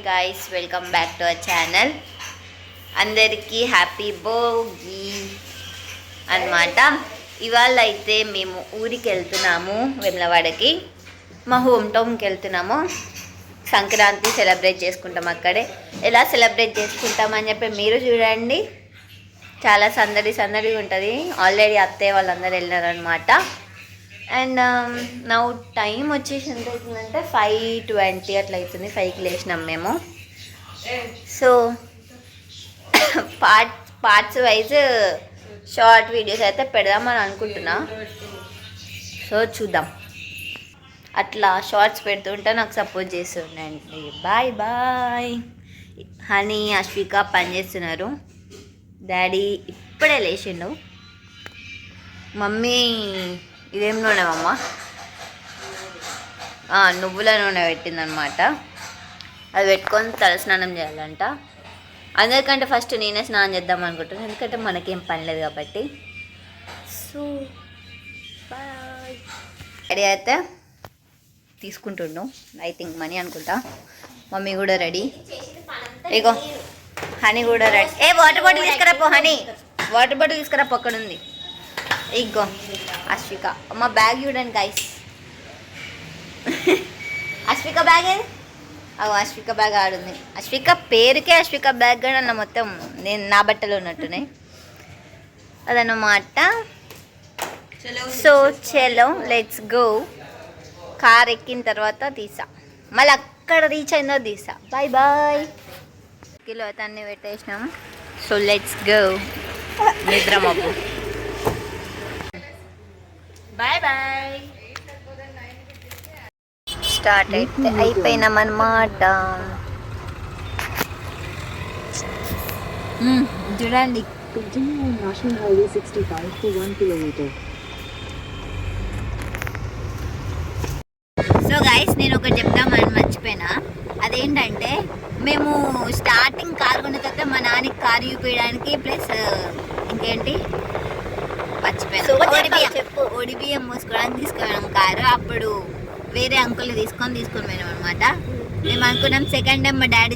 Guys, welcome back to our channel. అందరికీ happy Bhogi అన్నమాట. ఇవాళ అయితే మేము ఊరికి వెళ్తున్నాము, వేములవాడకి. మా హోమ్ టౌన్కి వెళ్తున్నాము. సంక్రాంతి సెలబ్రేట్ చేసుకుంటాం అక్కడే. ఎలా సెలబ్రేట్ చేసుకుంటామని చెప్పి మీరు చూడండి. చాలా సందడిగా ఉంటుంది. ఆల్రెడీ అత్తయ్య వాళ్ళందరూ వెళ్ళారనమాట. అండ్ నా టైం వచ్చేసి ఎంత అవుతుందంటే 5:20 అట్లా అవుతుంది. 5కి లేచినాం మేము. So parts wise short videos అయితే పెడదామని అనుకుంటున్నా. సో చూద్దాం. అట్లా షార్ట్స్ పెడుతుంటే నాకు సపోర్ట్ చేస్తుండండి. Bye bye. హనీ, అశ్విక పని చేస్తున్నారు. డాడీ ఇప్పుడే లేచిండు. మమ్మీ ఇదేం నూనె అమ్మ? నువ్వుల నూనె పెట్టిందనమాట. అది పెట్టుకొని తలస్నానం చేయాలంట. అందరికంటే ఫస్ట్ నేనే స్నానం చేద్దాం అనుకుంటున్నాను, ఎందుకంటే మనకేం పని లేదు కాబట్టి. So bye. రెడీ అయితే తీసుకుంటుండు, ఐ థింక్ మనీ అనుకుంటా. మమ్మీ కూడా రెడీ. ఇగో హనీ కూడా రెడీ. వాటర్ బాటిల్ తీసుకురా పో హనీ. వాటర్ బాటిల్ తీసుకురా పో, అక్కడ ఉంది. ఇగో అశ్విక. మా బ్యాగ్ చూడండి గైస్. అశ్విక బ్యాగ్ ఏది? అశ్విక బ్యాగ్ ఆడుంది. అశ్విక పేరుకే అశ్విక బ్యాగ్ కూడా అన్న, మొత్తం నేను నా బట్టలు ఉన్నట్టునే అదన్నమాట. సో చలో లెట్స్ గో. కార్ ఎక్కిన తర్వాత తీసా, మళ్ళీ అక్కడ రీచ్ అయిందో తీసా. Bye bye. కిలో అయితే అన్నీ పెట్టేసినాం. So let's go. నిద్రమబ్బు. Bye bye. స్టార్ట్ అయితే అయిపోయినామన్నమాట. చూడండి. National highway 65 for 1 kilometer. So guys, నేను ఒకటి చెప్తామని మర్చిపోయినా. అదేంటంటే మేము స్టార్టింగ్ కారు కొన్న తర్వాత మా నాన్నకి కారు చూపించడానికి ప్లస్ ఇంకేంటి ఒడిబియ్యం మూసుకోవడానికి తీసుకున్నాం కారు. అప్పుడు వేరే అంకుల్ని తీసుకొని పోయినాం అనమాట. మేము అనుకున్నాం సెకండ్ టైం మా డాడీ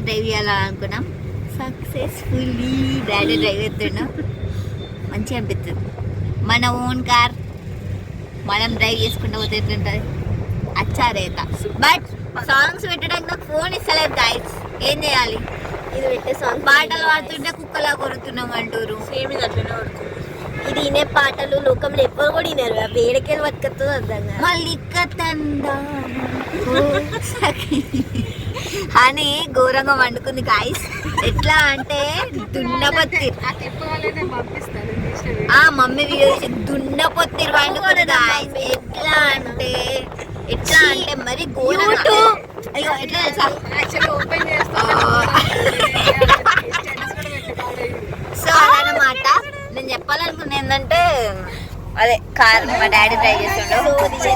డ్రైవ్ చేయాలని అనుకున్నాం. సక్సెస్ఫుల్లీ డాడీ డ్రైవ్ చేస్తున్నాం. మంచిగా అనిపిస్తుంది. మన ఓన్ కార్ మనం డ్రైవ్ చేసుకుంటూ పోతే ఎట్లుంటుంది? అచ్చారేత. బట్ సాంగ్స్ పెట్టడానికి నాకు ఫోన్ ఇస్తలేదు గైస్. ఏం చేయాలి? ఇది పెట్టే సాంగ్ పాటలు పాడుతుంటే కుక్కలా కొరుతున్నాం అంటారు. సేమ్ ఇది అట్లనే కొడుతుంది. ఇది వినే పాటలు లోకంలో ఎవ్వరు కూడా వినరు. వేడికే బతుకుతుంది అర్థంగా. మళ్ళీ అని ఘోరంగా వండుకుంది గాయస్. ఎట్లా అంటే దున్నపత్తి. మమ్మీ వీడియో దున్నపత్తి వండుకుంది గాయస్. ఎట్లా అంటే మరి ఘోరంగా. అయ్యో ఎట్లా తెలుసా? సో అదనమాట నేను చెప్పాలనుకున్నా. ఏంటంటే అదే కార్ మా డాడీ డ్రైవ్ చేస్తుండు,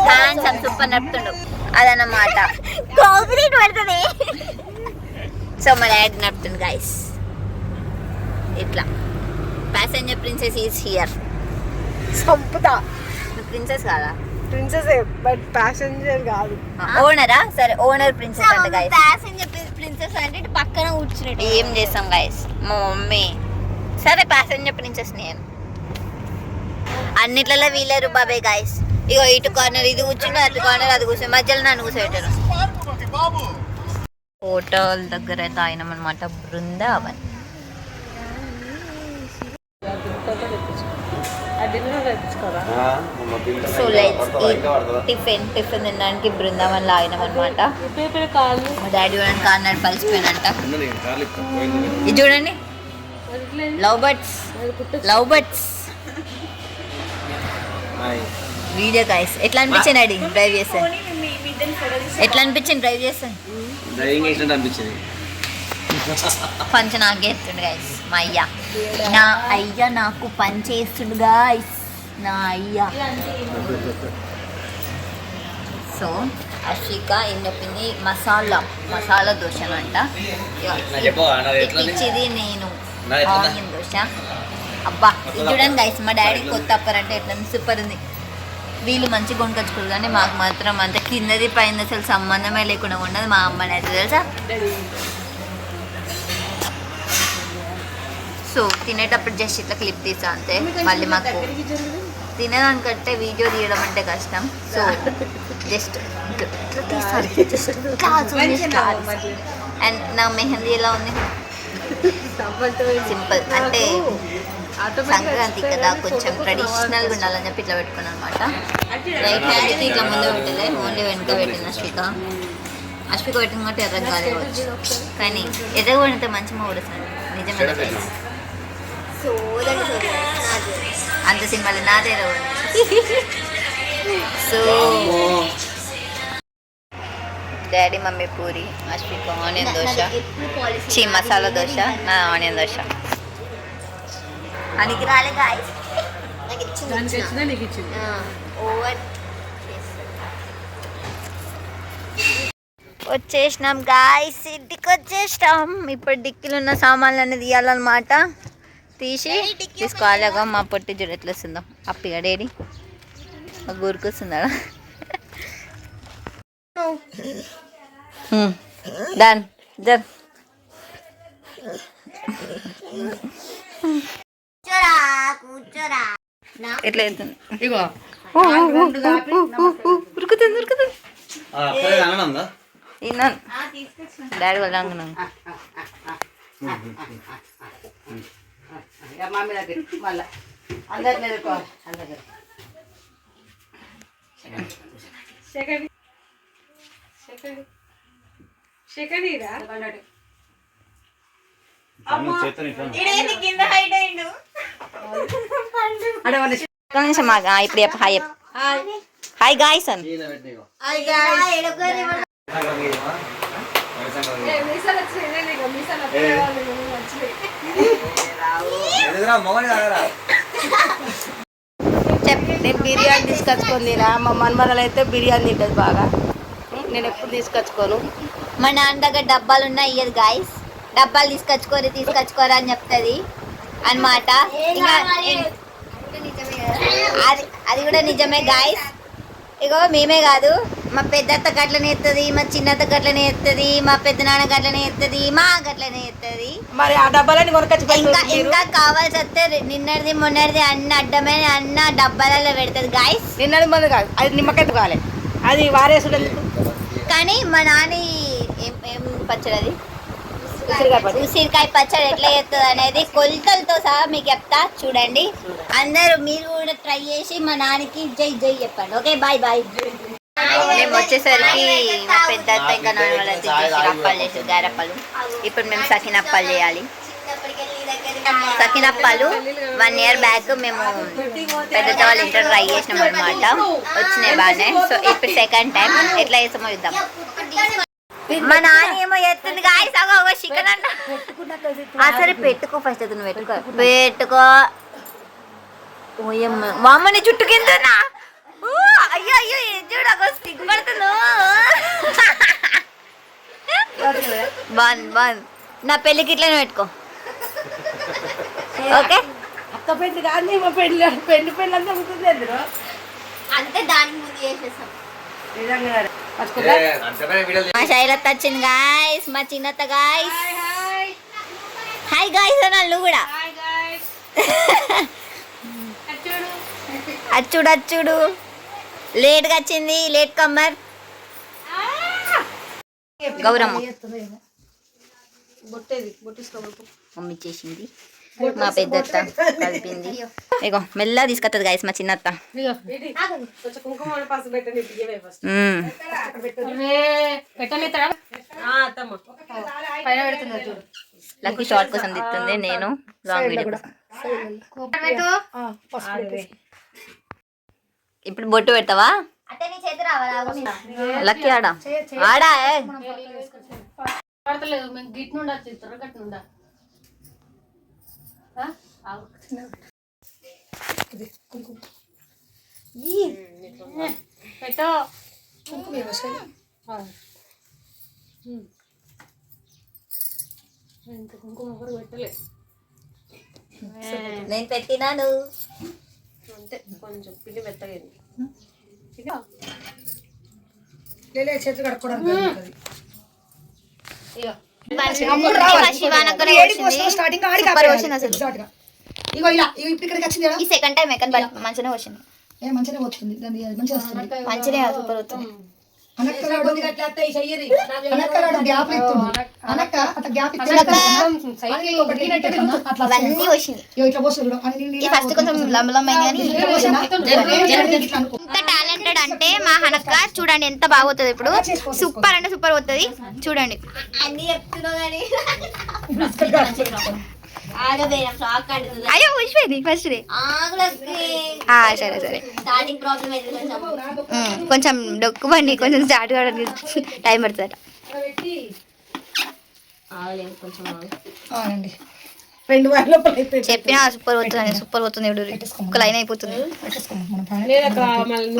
హ్యాండ్స్ సూపర్ నడుపుతుండు అదనమాట. పడుతుంది. సో మా డాడీ నడుపుతుండు గైస్. ఇట్లా ప్యాసెంజర్ ప్రిన్సెస్ ఈజ్ హియర్. సంపుతా. ప్రిన్సెస్ కాదా? ప్రిన్సెస్ బట్ ప్యాసింజర్ కాదు. ఓనరా? సరే ఓనర్ ప్రిన్సెస్ అంటే గైస్. ప్యాసింజర్ ప్రిన్సెస్ అంటే పక్కన కూర్చున్నట్టు. ఏం చేస్తాం గైస్, మా మమ్మీ. సరే ప్యాసింజర్ ప్రిన్సెస్ నేను. అన్నిట్లలో వీలరు బాబాయ్ గాయస్. ఇగో ఇటు కార్నర్ ఇది కూర్చుంటే, అటు కార్నర్ అది కూర్చుని, మధ్యలో నన్ను కూర్చోబెట్టారు. హోటల్ దగ్గర అయితే అయినాం అనమాట. బృందావన్. సో లెట్స్ టిఫిన్ తినడానికి బృందావన్లో ఆగినాం అనమాట. మా డాడీ చూడండి కార్ నడిపలిసిపోయినంట. ఇది చూడండి, లవ్ బర్డ్స్ వీడియో గాయ్స్. ఎట్లా అనిపించింది డాడీ డ్రైవ్ చేస్తాను? ఎట్లా అనిపించింది డ్రైవ్ చేస్తాను? పంచ నాకే ఎత్తుండు గాయస్. మా అయ్య నాకు పని చేస్తుండు గాయస్. నా అయ్య. సో అశ్విక ఏం చెప్పింది? మసాలా దోశ అంట. ఇచ్చింది నేను ఆనియన్ దోశ. అబ్బా ఇది చూడండి గైస్, మా డాడీ కొత్త అప్పర్ అంటే ఎట్లా సూపర్ ఉంది. వీళ్ళు మంచిగా కొనుకొచ్చుకోరు కానీ మాకు మాత్రం అంత కిందది పైన అసలు సంబంధమే లేకుండా ఉండదు. మా అమ్మని అయితే తెలుసా. సో తినేటప్పుడు జస్ట్ ఇట్లా క్లిప్ తీసా అంతే. మళ్ళీ మాకు తినేదానికంటే వీడియో తీయడం అంటే కష్టం. సో జస్ట్ అండ్ నా మెహందీ ఎలా ఉంది? సింపుల్ అంటే సంక్రాంతి కదా కొంచెం ట్రెడిషనల్గా ఉండాలని చెప్పి ఇట్లా పెట్టుకున్నాను అనమాట. రైట్ హ్యాండ్కి ఇట్లా ముందు పెట్టలే, ఓన్లీ వెనుక పెట్టిన అశ్విక పెట్టిన కాబట్టి ఎర్రగా కాలేవచ్చు. కానీ ఎర్రగా పడితే మంచి మూడుస్తుంది నిజమే. అంత సినిమాలు నాదే so daddy mummy puri, Ashwika onion dosa, masala dosa, నా ఆనియన్ దోశ. అనికి రాలే గాయ్స్, వచ్చేసినాం గాయ్స్, ఇంటికి వచ్చేసినాం. ఇప్పుడు డిక్కీలో ఉన్న సామాన్లు అన్నీ తీయాలన్నమాట. తీసి తీసుకోవాలిగా. మా పొట్టి చూడు ఎట్లా వస్తుందో అప్పిగా డేడీ గురికొస్తుందా. డన్ జర్ ఎట్లా వెళ్తుంది ఇగో ఉరుకుతుంది ఉరుకుతుంది. డాడీ వాళ్ళు అనుకున్నాను. మమ్మీ దగ్గర మళ్ళీ అందరిని ఎదుర్కోవాలి. అందరి ఇప్పుడు చెప్ప హాయ్ హాయ్ గాయ్స్ అని. నేను బిర్యానీ తీసుకొచ్చుకుందిరా. మా మనమరాలు అయితే బిర్యానీ తింటుంది బాగా. నేను ఎప్పుడు తీసుకొచ్చుకోను. మా నాన్న దగ్గర డబ్బాలు ఉన్నాయి ఇయ్యదు గాయస్. డబ్బాలు తీసుకొచ్చుకోరు అని చెప్తుంది అన్నమాట. ఇంకా అది కూడా నిజమే గాయస్. ఇగో మేమే కాదు, మా పెద్దత్త గట్లనే ఎత్తది, మా చిన్నత్త గట్లనే ఎత్తది, మా పెద్ద నాన్న గట్లనే ఎత్తది, మా గట్లనే ఎత్తది. మరి ఆ డబ్బాలని కొనుకొచ్చి ఇంకా కావాల్సి వస్తే నిన్నటిది మొన్నటిది అన్న అడ్డమైన అన్న డబ్బాలలో పెడుతుంది గాయస్. నిన్నది మంది కాదు, అది నిమ్మకాయ కాలే, అది వారేసుడు. కానీ మా నాని ఏం పచ్చడి అది ఉసిరికాయ పచ్చడి ఎట్లా చేస్తుంది అనేది కొలతలతో సహా మీకు చెప్తా చూడండి. అందరూ మీరు కూడా ట్రై చేసి మా నాన్నకి జై జై చెప్పండి. Okay bye bye. మేము వచ్చేసరికి మా పెద్ద అత్త ఇంకా నాన్న వాళ్ళ అప్పాలు చేసారు, గారప్పాలు. ఇప్పుడు మేము సకినప్పాలు చేయాలి. సకినప్పాలు 1 year బ్యాక్ మేము పెద్దత వాళ్ళ ఇంట్లో ట్రై చేసినాం అనమాట. వచ్చినాయి బాగానే. సో ఇప్పుడు సెకండ్ టైం ఎట్లా చేస్తామో చూద్దాం. మా నాన్న ఏమో ఎత్తుంది గాయస్. చికెన్ అంట. సరే పెట్టుకో ఫస్ట్. అది నువ్వు పెట్టుకో. మామని చుట్టూ కిందనా. అయ్యో అయ్యో చూడ సిగ్గుపడుతున్నా. బాన్ నా పెళ్ళికి ఇట్లనే పెట్టుకో. ఓకే అక్క పెళ్లి కానీ మా పెళ్లి పెళ్లి పెళ్ళి అంతా ఉంటుంది అంటే దానికి ముందు చేసేసాం. మా శైలత్త వచ్చింది గాయస్, మా చిన్నత్త గాయస్. హాయ్ గాయస్ అన్నాడు నువ్వు కూడా. అచ్చుడు లేట్గా వచ్చింది, లేట్ కమ్మర్. గౌరమ్మ మమ్మీ చేసింది, మా పెద్దత్త కలిపింది. ఇగో మెల్ల తీసుకొస్తుంది గాయస్ మా చిన్నత్త. లక్కీ షార్ట్ కోసం తిస్తుంది, నేను లాంగ్ వీడియో కోసం. ఇప్పుడు బొట్టు పెడతావా? లక్కీ ఆడా ఆడా నేను పెట్టినాను అంతే. కొంచెం పిల్లి మెత్తగా చేతులు కడుక్కోవడానికి స్టార్టింగ్ ఇగో ఇలా ఇక్కడికి వచ్చింది ఈ సెకండ్ టైం ఎక్కడ మంచిగా వచ్చింది ఏ మంచిగా వస్తుంది దాన్ని మంచిగా వస్తుంది మంచిగా సూపర్ అవుతుంది అనక్కలాడు గ్యాప్ ఇస్తుంది అనక్క అట్లా గ్యాప్ ఇస్తుంది అవన్నీ వచ్చింది ఇట్లా పోస్తుంది ఈ ఫస్ట్ కొంచెం లంబలమ్మాయి కానీ ఎంత టాలెంటెడ్ అంటే మా హనక్క చూడండి ఎంత బాగుతుంది ఇప్పుడు సూపర్ అంటే సూపర్ అవుతుంది చూడండి అన్ని చెప్తున్నావు కానీ అయ్యో వచ్చిపోయింది ఫస్ట్ డే సరే సరే స్టార్టింగ్ ప్రాబ్లం అయితే కొంచెం డొక్కు బండి కొంచెం స్టార్ట్ కావడానికి టైం పడుతుందట చెప్పినా సూపర్ అవుతుంది ఇప్పుడు ఒక లైన్ అయిపోతుంది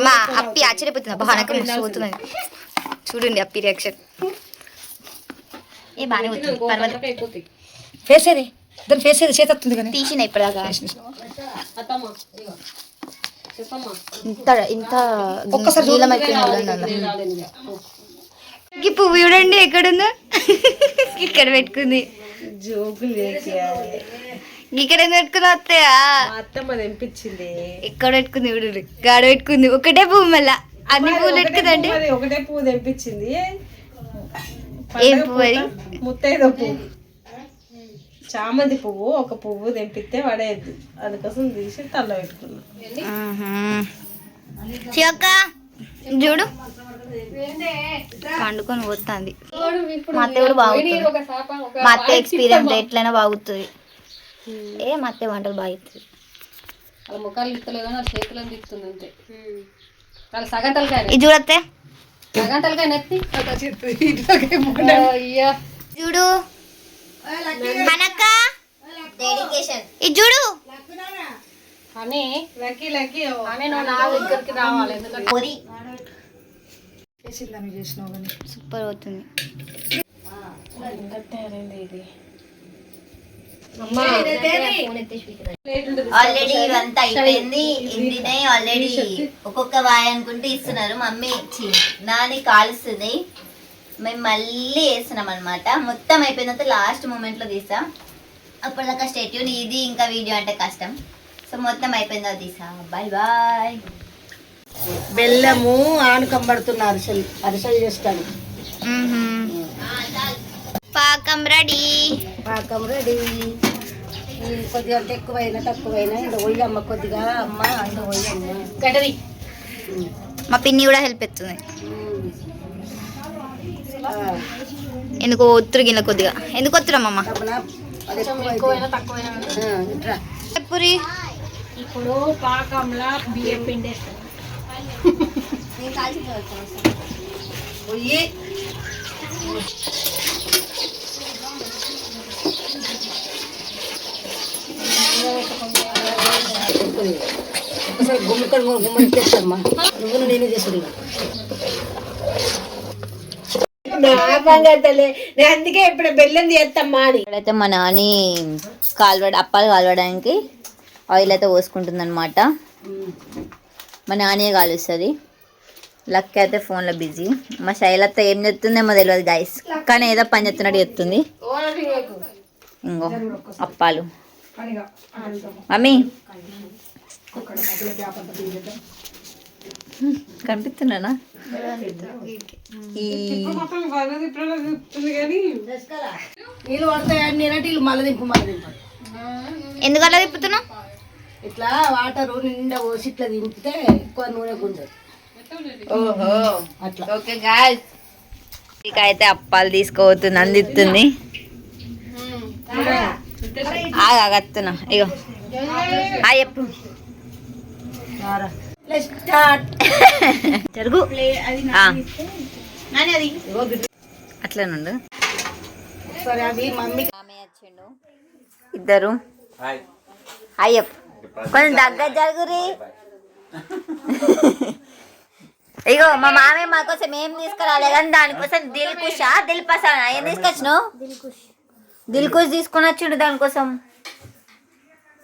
మా అప్పి ఆశ్చర్యపోతుంది అబ్బా హనక మిస్ అవుతుంది చూడండి అప్పి రియాక్షన్ ఏ బాగానే అవుతుంది పర్వాలేదు ఫేసేది దాని ఫేస్ చేతుంది కానీ తీసిన ఇప్పటిదాకా ఇంత ఒక్కసారి ఈ పువ్వు చూడండి ఎక్కడుందో ఇక్కడ పెట్టుకుంది ఇక్కడ పెట్టుకుని వస్తాయా అత్తమ్మ తెంపించింది ఇక్కడ పెట్టుకుంది చూడండి గాడ పెట్టుకుంది ఒకటే పువ్వు మళ్ళా అన్ని పువ్వులు పెట్టుకుందండి ఒకటే పువ్వు తెంపించింది ఏం పువ్వు అది ముత్తైదో పువ్వు చామంతి పువ్వు ఒక పువ్వు తెంపితే పడేయద్దు అందుకోసం తీసి తల్ల పెట్టుకున్నాం శివక్క చూడు పండుకొని పోతుంది మా అత్త కూడా బాగుతుంది మా అత్త ఎక్స్పీరియన్స్ ఎట్లయినా బాగుతుంది మా అత్త వంటలు బాగుతుంది వాళ్ళ ముఖాలు ఇస్తలేదు కానీ వాళ్ళ చేతులను తిప్పుతుంది అంతే వాళ్ళ సగంటలకాయ ఇది చూడత్తే సగంటలకాయ నెత్తి అయ్యా చూడు హనక్క డెడికేషన్ ఇది చూడు అని అని నువ్వు నా దగ్గరికి రావాలి ఎందుకంటే సూపర్ అవుతుంది ఆల్రెడీ ఇవంతా అయిపోయింది ఇంటినే ఆల్రెడీ ఒక్కొక్క వాయి అనుకుంటే ఇస్తున్నారు మమ్మీ నాని కాలుస్తుంది మేము మళ్ళీ వేస్తున్నాం అనమాట మొత్తం అయిపోయిన తర్వాత లాస్ట్ మూమెంట్లో తీసాం అప్పటిదాకా స్టేట్యూన్ ఇది ఇంకా వీడియో అంటే కష్టం సో మొత్తం అయిపోయిన తర్వాత తీసా బాయ్ బాయ్ బెల్లము ఆనుకం పడుతున్న అరిసెలు చేస్తాను పాకం రెడీ కొద్దిగా అంటే ఎక్కువైనా తక్కువైనా ఇంకా పోయమ్మ కొద్దిగా అమ్మ ఇంకా పోయమ్మ గడవి మా పిన్ని కూడా హెల్ప్ ఎత్తుంది ఎందుకు ఒత్తురు గిన్నె కొద్దిగా ఎందుకు ఒత్తురమ్మమ్మ ఎక్కువైనా తక్కువైనా పూరి ఇప్పుడు పాకంలా బియ్యం పిండి పొయ్యి ఒకసారి గుమ్మడి చేస్తామ్మా నువ్వు నేను చేసాడు అందుకే ఇప్పుడు బెల్లం చేస్తామ్మా అని ఇక్కడైతే మా నాని అప్పాలు కాలవడానికి ఆయిల్ అయితే పోసుకుంటుంది అనమాట మా నాని కాలుస్తుంది లక్ అయితే ఫోన్లో బిజీ మా శైలత్త ఏం చెప్తుందేమో తెలియదు గైస్ కానీ ఏదో పని చెప్తున్నట్టు చెప్తుంది ఇంకో అప్పాలు మమ్మీ కనిపిస్తున్నానా నీళ్ళు పడతాయండి అంటే మళ్ళీ దింపు ఎందుకు అలా తిప్పుతున్నావు ఇట్లా వాటర్ నిండా పోసి ఇట్లా దింపితే ఎక్కువ నూనె గుంజదు ఓహో అట్లా ఓకే గాయ్స్ ఇక అయితే అప్పాలు తీసుకోబోతుంది అందిస్తుంది ఆగత్తున్నా ఇగో చెప్పు జరుగు అట్లనుండు సరే అది మమ్మీ వచ్చిండు ఇద్దరు అయ్యప్ప కొంచెం దగ్గర జరుగురి ఇగో మా మామయ్య మా కోసం ఏం తీసుకురాలే కానీ దానికోసం దిల్ పసంద్ ఏం తీసుకొచ్చినావు దిల్ కుష్ తీసుకొని వచ్చిండు దానికోసం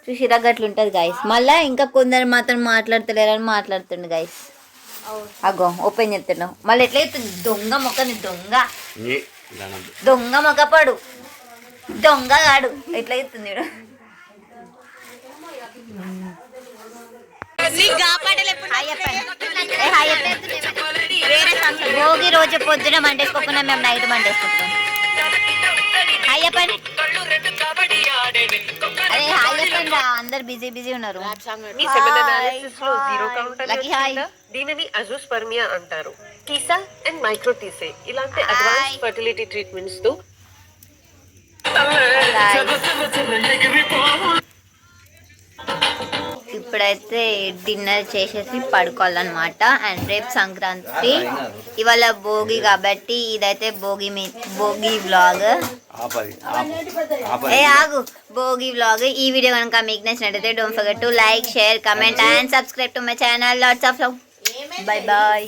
చూసిరా గట్లుంటది గైస్. మళ్ళా ఇంకా కొందరు మాత్రం మాట్లాడతలేరని మాట్లాడుతుండు గైస్. అగో ఓపెన్ చేస్తున్నావు మళ్ళీ ఎట్లా అవుతుంది దొంగ మొక్కని దొంగ మొక్కపాడు దొంగ గాడు ఎట్లా అవుతుంది భోగి రోజు పొద్దున మండేసుకోకుండా మేము నైట్ మండేసుకుంటాం. అయ్యప్పని అరే హాయ్ చెప్పండి అందరు బిజీ ఉన్నారు. మీ సెమెన్ అనాలిసిస్ లో జీరో కౌంట్ అనేది దీనిని అజోస్పర్మియా అంటారు. కీసా అండ్ మైక్రోటీసే ఇలాంటి అడ్వాన్స్ ఫర్టిలిటీ ట్రీట్మెంట్స్ తో ఇప్పుడైతే డిన్నర్ చేసేసి పడుకోవాలన్నమాట. అండ్ రేపు సంక్రాంతి, ఇవాళ భోగి కాబట్టి ఇదైతే భోగి వ్లాగ్. ఆగు భోగి వ్లాగ్. ఈ వీడియో కనుక మీకు నచ్చినట్టయితే don't forget to like, share, comment and subscribe to my channel. Lots of love. Bye bye.